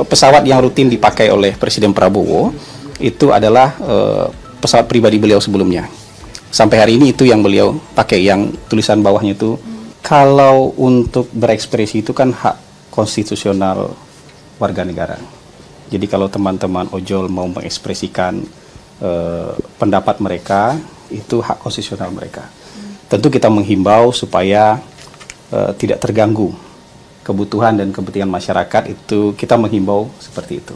pesawat yang rutin dipakai oleh Presiden Prabowo itu adalah pesawat pribadi beliau sebelumnya. Sampai hari ini itu yang beliau pakai, yang tulisan bawahnya itu, kalau untuk berekspresi itu kan hak konstitusional warga negara. Jadi kalau teman-teman ojol mau mengekspresikan pendapat mereka, itu hak konstitusional mereka. Tentu kita menghimbau supaya tidak terganggu kebutuhan dan kepentingan masyarakat, itu kita menghimbau seperti itu.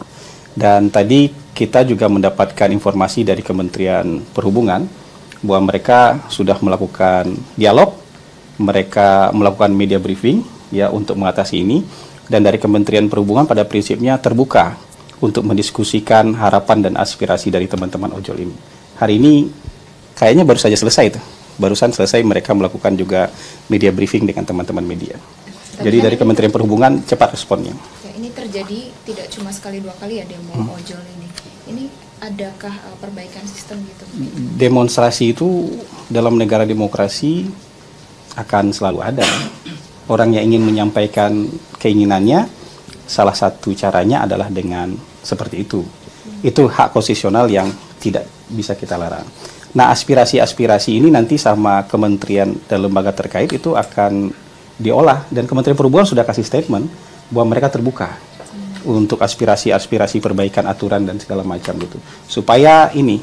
Dan tadi kita juga mendapatkan informasi dari Kementerian Perhubungan bahwa mereka sudah melakukan dialog, mereka melakukan media briefing ya untuk mengatasi ini, dan dari Kementerian Perhubungan pada prinsipnya terbuka untuk mendiskusikan harapan dan aspirasi dari teman-teman ojol ini. Hari ini kayaknya baru saja selesai itu. Barusan selesai mereka melakukan juga media briefing dengan teman-teman media. Jadi dari Kementerian Perhubungan cepat responnya. Ya, ini terjadi tidak cuma sekali dua kali ya demo ojol ini. Ini adakah perbaikan sistem gitu? Demonstrasi itu dalam negara demokrasi akan selalu ada. Orang yang ingin menyampaikan keinginannya, salah satu caranya adalah dengan seperti itu. Itu hak konstitusional yang tidak bisa kita larang. Nah, aspirasi-aspirasi ini nanti sama kementerian dan lembaga terkait itu akan diolah, dan Kementerian Perhubungan sudah kasih statement bahwa mereka terbuka untuk aspirasi-aspirasi perbaikan aturan dan segala macam gitu. Supaya ini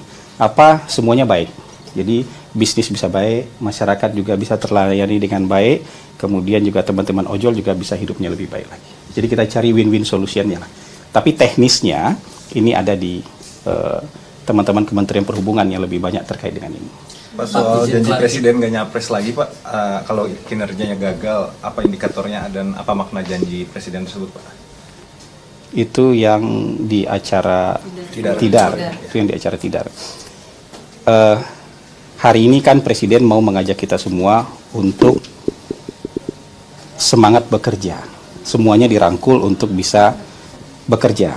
semuanya baik. Jadi bisnis bisa baik, masyarakat juga bisa terlayani dengan baik, kemudian juga teman-teman ojol juga bisa hidupnya lebih baik lagi. Jadi kita cari win-win solutionnya lah. Tapi teknisnya ini ada di teman-teman Kementerian Perhubungan yang lebih banyak terkait dengan ini. Pak, soal janji Presiden nggak nyapres lagi Pak, kalau kinerjanya gagal, apa indikatornya dan apa makna janji Presiden tersebut Pak? Itu yang di acara Tidar. Itu yang di acara Tidar. Hari ini kan Presiden mau mengajak kita semua untuk semangat bekerja. Semuanya dirangkul untuk bisa bekerja.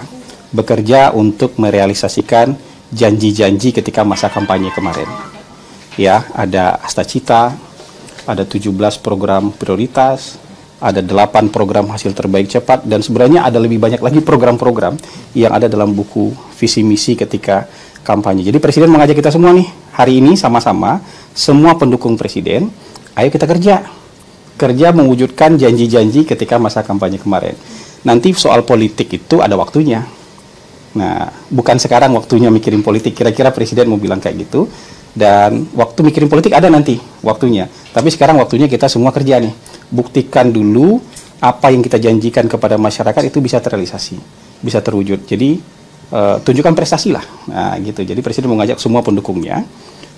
Bekerja untuk merealisasikan janji-janji ketika masa kampanye kemarin. Ya, ada Astacita, ada 17 program prioritas, ada 8 program hasil terbaik cepat, dan sebenarnya ada lebih banyak lagi program-program yang ada dalam buku visi misi ketika kampanye. Jadi Presiden mengajak kita semua nih, hari ini sama-sama, semua pendukung Presiden, ayo kita kerja. Kerja mewujudkan janji-janji ketika masa kampanye kemarin. Nanti soal politik itu ada waktunya. Nah, bukan sekarang waktunya mikirin politik, kira-kira Presiden mau bilang kayak gitu. Dan waktu mikirin politik ada nanti waktunya. Tapi sekarang waktunya kita semua kerja nih. Buktikan dulu apa yang kita janjikan kepada masyarakat itu bisa terrealisasi, bisa terwujud. Jadi tunjukkan prestasi lah. Nah, gitu. Jadi Presiden mengajak semua pendukungnya,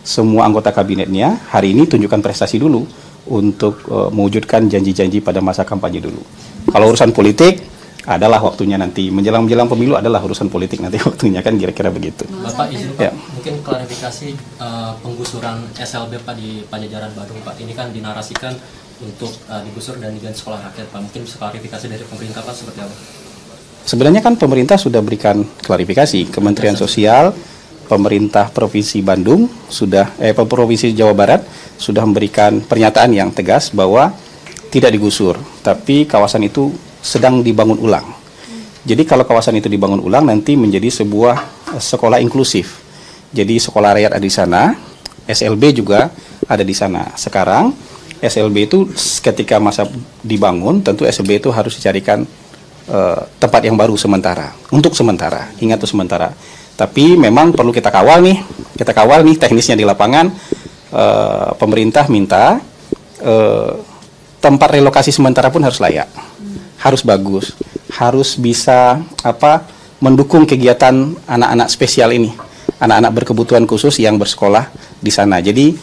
semua anggota kabinetnya, hari ini tunjukkan prestasi dulu untuk mewujudkan janji-janji pada masa kampanye dulu. Kalau urusan politik adalah waktunya nanti, menjelang pemilu adalah urusan politik nanti waktunya, kan kira-kira begitu. Bapak izin Pak, mungkin klarifikasi penggusuran SLB Pak di Pajajaran Badung Pak, ini kan dinarasikan untuk digusur dan diganti sekolah rakyat Pak, mungkin bisa klarifikasi dari pemerintah Pak seperti apa? Sebenarnya kan pemerintah sudah berikan klarifikasi, Kementerian Sosial, pemerintah Provinsi Bandung sudah, Provinsi Jawa Barat sudah memberikan pernyataan yang tegas bahwa tidak digusur, tapi kawasan itu sedang dibangun ulang. Jadi kalau kawasan itu dibangun ulang nanti menjadi sebuah sekolah inklusif. Jadi sekolah rakyat ada di sana, SLB juga ada di sana. Sekarang SLB itu ketika masa dibangun, tentu SLB itu harus dicarikan tempat yang baru sementara, untuk sementara, ingat itu sementara. Tapi memang perlu kita kawal nih teknisnya di lapangan. Pemerintah minta tempat relokasi sementara pun harus layak, harus bagus, harus bisa mendukung kegiatan anak-anak spesial ini, anak-anak berkebutuhan khusus yang bersekolah di sana. Jadi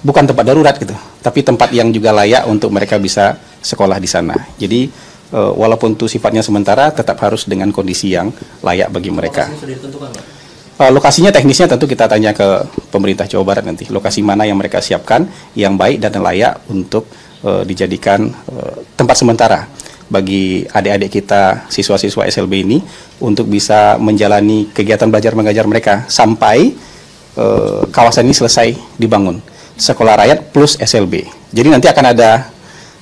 bukan tempat darurat gitu, tapi tempat yang juga layak untuk mereka bisa sekolah di sana. Jadi walaupun itu sifatnya sementara, tetap harus dengan kondisi yang layak bagi mereka. Lokasinya sudah ditentukan, Pak? Lokasinya teknisnya tentu kita tanya ke pemerintah Jawa Barat nanti, lokasi mana yang mereka siapkan yang baik dan layak untuk dijadikan tempat sementara bagi adik-adik kita, siswa-siswa SLB ini untuk bisa menjalani kegiatan belajar mengajar mereka sampai kawasan ini selesai dibangun, sekolah rakyat plus SLB. Jadi nanti akan ada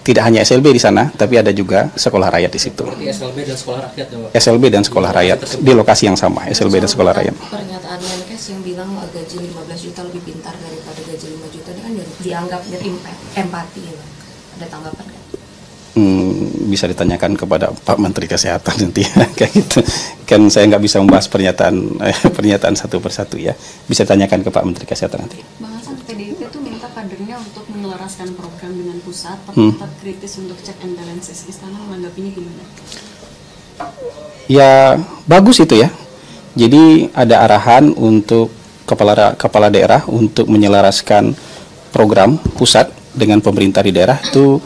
Tidak hanya SLB di sana, tapi ada juga sekolah rakyat di situ. Berarti SLB dan sekolah rakyat ya Pak? SLB dan sekolah rakyat di lokasi yang sama, SLB dan sekolah rakyat. Pernyataan Menkes yang bilang gaji 15 juta lebih pintar daripada gaji 5 juta itu kan dianggap empati ya, Bang. Ada tanggapan nggak? Bisa ditanyakan kepada Pak Menteri Kesehatan nanti ya, kayak gitu. Kan saya nggak bisa membahas pernyataan satu persatu ya. Bisa ditanyakan ke Pak Menteri Kesehatan nanti. Bang Hasan, PDIP itu minta kadernya untuk menyelaraskan program dengan pusat, tapi tetap kritis untuk check and balances. Istana menanggapinya gimana? Ya bagus itu ya. Jadi ada arahan untuk kepala daerah untuk menyelaraskan program pusat dengan pemerintah di daerah itu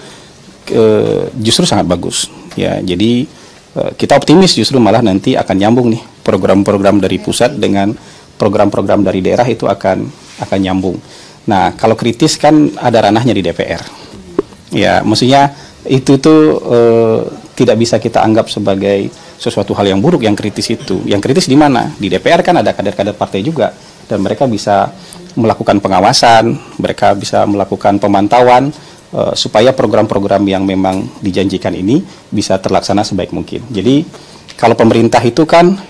justru sangat bagus ya. Jadi kita optimis justru malah nanti akan nyambung nih program-program dari pusat dengan program-program dari daerah itu akan nyambung. Nah kalau kritis kan ada ranahnya di DPR ya, maksudnya itu tuh tidak bisa kita anggap sebagai sesuatu hal yang buruk yang kritis itu. Yang kritis di mana? Di DPR kan ada kader-kader partai juga dan mereka bisa melakukan pengawasan, mereka bisa melakukan pemantauan supaya program-program yang memang dijanjikan ini bisa terlaksana sebaik mungkin. Jadi kalau pemerintah itu kan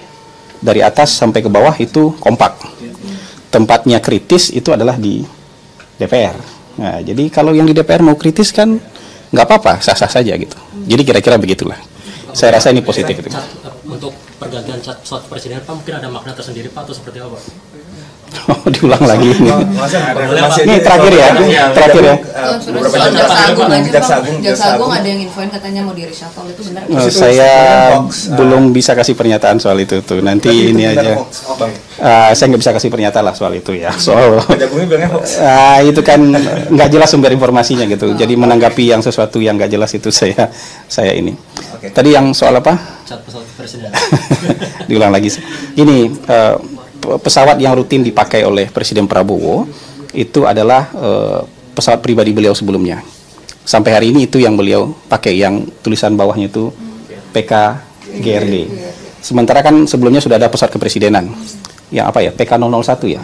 dari atas sampai ke bawah itu kompak. Tempatnya kritis itu adalah di DPR. Nah, jadi kalau yang di DPR mau kritis kan nggak apa-apa, sah-sah saja gitu. Jadi kira-kira begitulah. Saya rasa ini positif itu. Untuk pergantian pesawat presiden Pak mungkin ada makna tersendiri Pak atau seperti apa? Oh, diulang lagi ini. Ini terakhir ya, terakhir ya. Jaksa Agung ada yang infoin katanya mau di reshuffle, itu benar? Saya belum bisa kasih pernyataan soal itu tuh. Nanti ini aja. Saya nggak bisa kasih pernyataan lah soal itu ya. Soal itu kan nggak jelas sumber informasinya gitu. Jadi menanggapi yang sesuatu yang nggak jelas itu saya ini. Tadi yang soal apa? Pesawat presiden. Diulang lagi. Ini pesawat yang rutin dipakai oleh Presiden Prabowo itu adalah pesawat pribadi beliau sebelumnya. Sampai hari ini itu yang beliau pakai, yang tulisan bawahnya itu PKGRD. Sementara kan sebelumnya sudah ada pesawat kepresidenan yang apa ya, PK001 ya.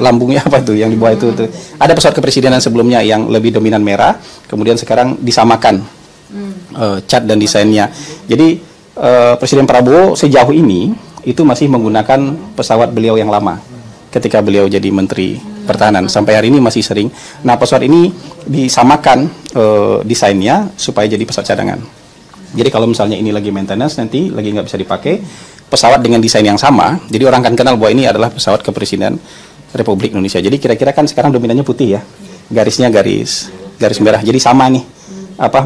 Lambungnya apa tuh yang di bawah itu tuh. Ada pesawat kepresidenan sebelumnya yang lebih dominan merah, kemudian sekarang disamakan cat dan desainnya. Jadi Presiden Prabowo sejauh ini itu masih menggunakan pesawat beliau yang lama ketika beliau jadi Menteri Pertahanan. Sampai hari ini masih sering. Nah, pesawat ini disamakan desainnya supaya jadi pesawat cadangan. Jadi kalau misalnya ini lagi maintenance, nanti lagi nggak bisa dipakai, pesawat dengan desain yang sama, jadi orang akan kenal bahwa ini adalah pesawat kepresidenan Republik Indonesia. Jadi kira-kira kan sekarang dominannya putih ya, garisnya garis merah. Jadi sama nih,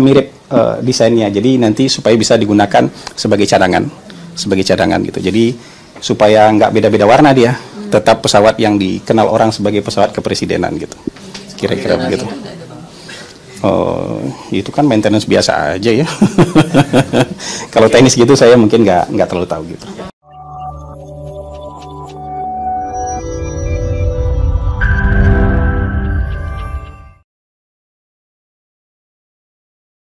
mirip desainnya. Jadi nanti supaya bisa digunakan sebagai cadangan gitu. Jadi supaya nggak beda-beda warna dia, tetap pesawat yang dikenal orang sebagai pesawat kepresidenan gitu. Kira-kira begitu. Itu kan maintenance biasa aja ya. Kalau teknis gitu saya mungkin nggak terlalu tahu gitu.